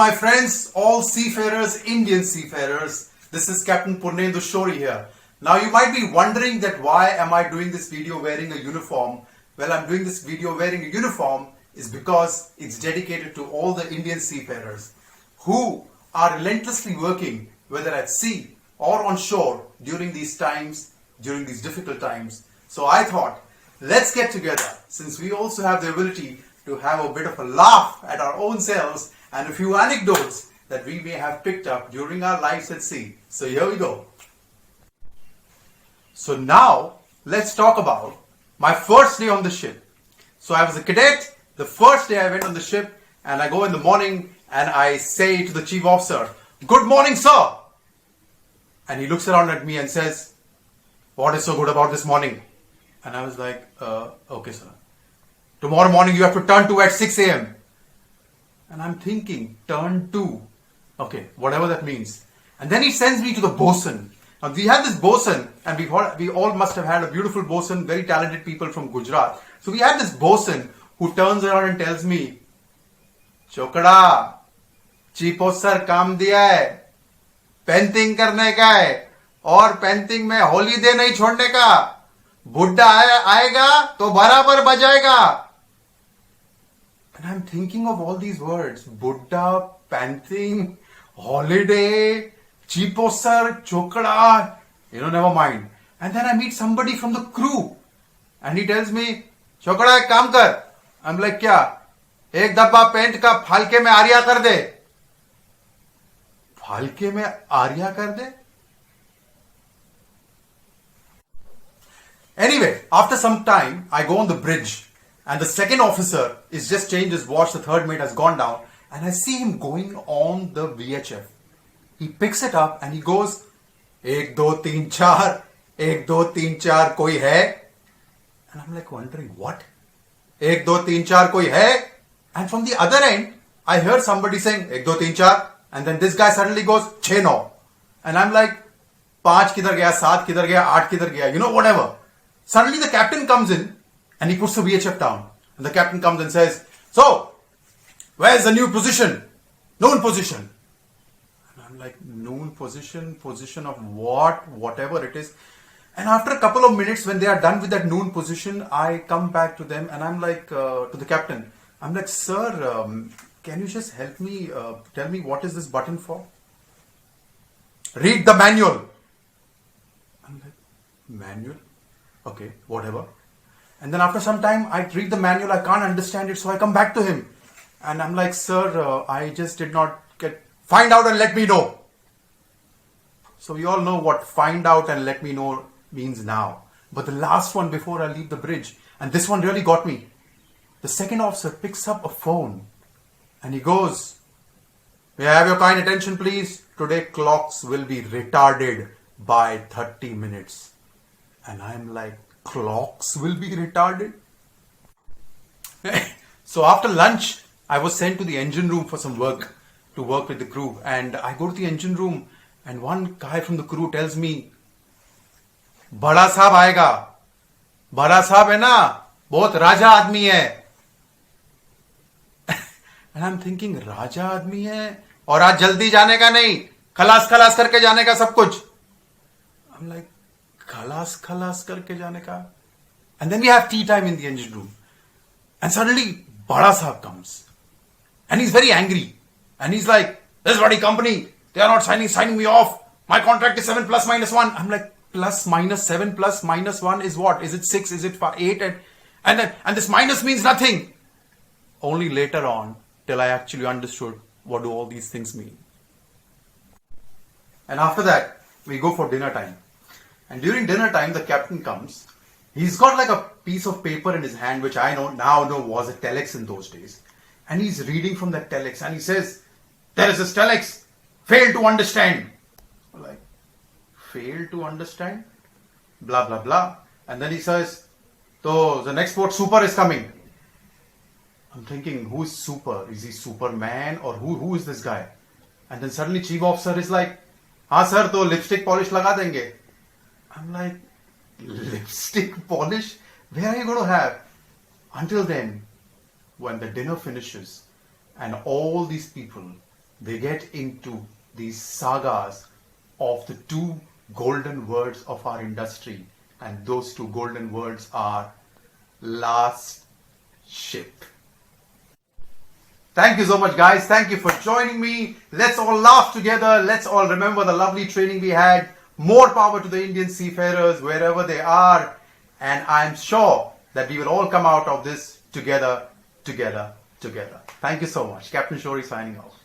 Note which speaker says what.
Speaker 1: my friends, all seafarers, Indian seafarers. This is Captain Purnendu Shori here. Now you might be wondering that why am I doing this video wearing a uniform? Well, I'm doing this video wearing a uniform is because it's dedicated to all the Indian seafarers who are relentlessly working, whether at sea or on shore during these times, during these difficult times. So I thought, let's get together, since we also have the ability to have a bit of a laugh at our own selves and a few anecdotes that we may have picked up during our lives at sea. So here we go. So now, let's talk about my first day on the ship. So I was a cadet, the first day I went on the ship, and I go in the morning and I say to the chief officer, "Good morning, sir." And he looks around at me and says, "What is so good about this morning?" And I was like, "Okay, sir. Tomorrow morning you have to turn to at 6 a.m. And I'm thinking, turn to, okay, whatever that means. And then he sends me to the bosun. Now we have this bosun, and we all must have had a beautiful bosun, very talented people from Gujarat. So we have this bosun who turns around and tells me, "Chokda, chief officer काम दिया है, painting करने का है, और painting में holiday नहीं छोड़ने का, बुड्ढा आएगा तो बराबर बजाएगा." And I'm thinking of all these words, Buddha, panting, holiday, cheapo sir, chokda, never mind. And then I meet somebody from the crew and he tells me, "Chokda, ek kaam kar." I'm like, "Kya?" "Ek dabba paint ka phalke mein aarya kar de." Phalke mein aarya kar de? Anyway, after some time, I go on the bridge. And the second officer is just changed his watch, the third mate has gone down, and I see him going on the VHF. He picks it up and he goes, "1, 2, 3, 4, 1, 2, 3, 4, koi hai?" And I'm like wondering, what? 1, 2, 3, 4, koi hai? And from the other end, I heard somebody saying, 1, 2, 3, 4, and then this guy suddenly goes, 6, 9. And I'm like, 5 kidhar gaya, 7 kidhar gaya, 8 kidhar gaya, whatever. Suddenly the captain comes in, and he puts the VHF down. And the captain comes and says, "So, where's the new position? Noon position." And I'm like, noon position? Position of what? Whatever it is. And after a couple of minutes, when they are done with that noon position, I come back to them and I'm like, to the captain, I'm like, "Sir, can you just help me, tell me what is this button for?" "Read the manual." I'm like, "Manual? Okay, whatever." And then after some time, I read the manual, I can't understand it, so I come back to him. And I'm like, "Sir, I just did not find out and let me know." So we all know what find out and let me know means now. But the last one before I leave the bridge, and this one really got me. The second officer picks up a phone and he goes, "May I have your kind attention, please? Today clocks will be retarded by 30 minutes. And I'm like, clocks will be retarded? So after lunch, I was sent to the engine room for some work, to work with the crew. And I go to the engine room and one guy from the crew tells me, "Bada साहब आएगा. बड़ा साहब है ना, बहुत राजा आदमी है." And I'm thinking, राजा आदमी है और आज जल्दी जाने का नहीं, खलास खलास करके जाने का सब कुछ. I'm like, खलास खलास करके जाने का? And then we have tea time in the engine room. And suddenly, Bada Sahab comes. And he's very angry. And he's like, "This bloody company, they are not signing me off. My contract is 7 plus minus 1. I'm like, plus minus 7 plus minus 1 is what? Is it 6? Is it 8? And this minus means nothing. Only later on, till I actually understood what do all these things mean. And after that, we go for dinner time. And during dinner time, the captain comes. He's got like a piece of paper in his hand, which I now know was a telex in those days. And he's reading from that telex and he says, "There is this telex, fail to understand." I'm like, fail to understand? Blah, blah, blah. And then he says, "So the next port super is coming." I'm thinking, who is super? Is he Superman or who is this guy? And then suddenly chief officer is like, "हाँ sir, तो lipstick polish लगा देंगे." I'm like, lipstick polish? Where are you going to have? Until then, when the dinner finishes and all these people they get into these sagas of the two golden words of our industry, and those two golden words are last ship. Thank you so much, guys. Thank you for joining me. Let's all laugh together. Let's all remember the lovely training we had. More power to the Indian seafarers wherever they are. And I'm sure that we will all come out of this together. Thank you so much. Captain Shori signing off.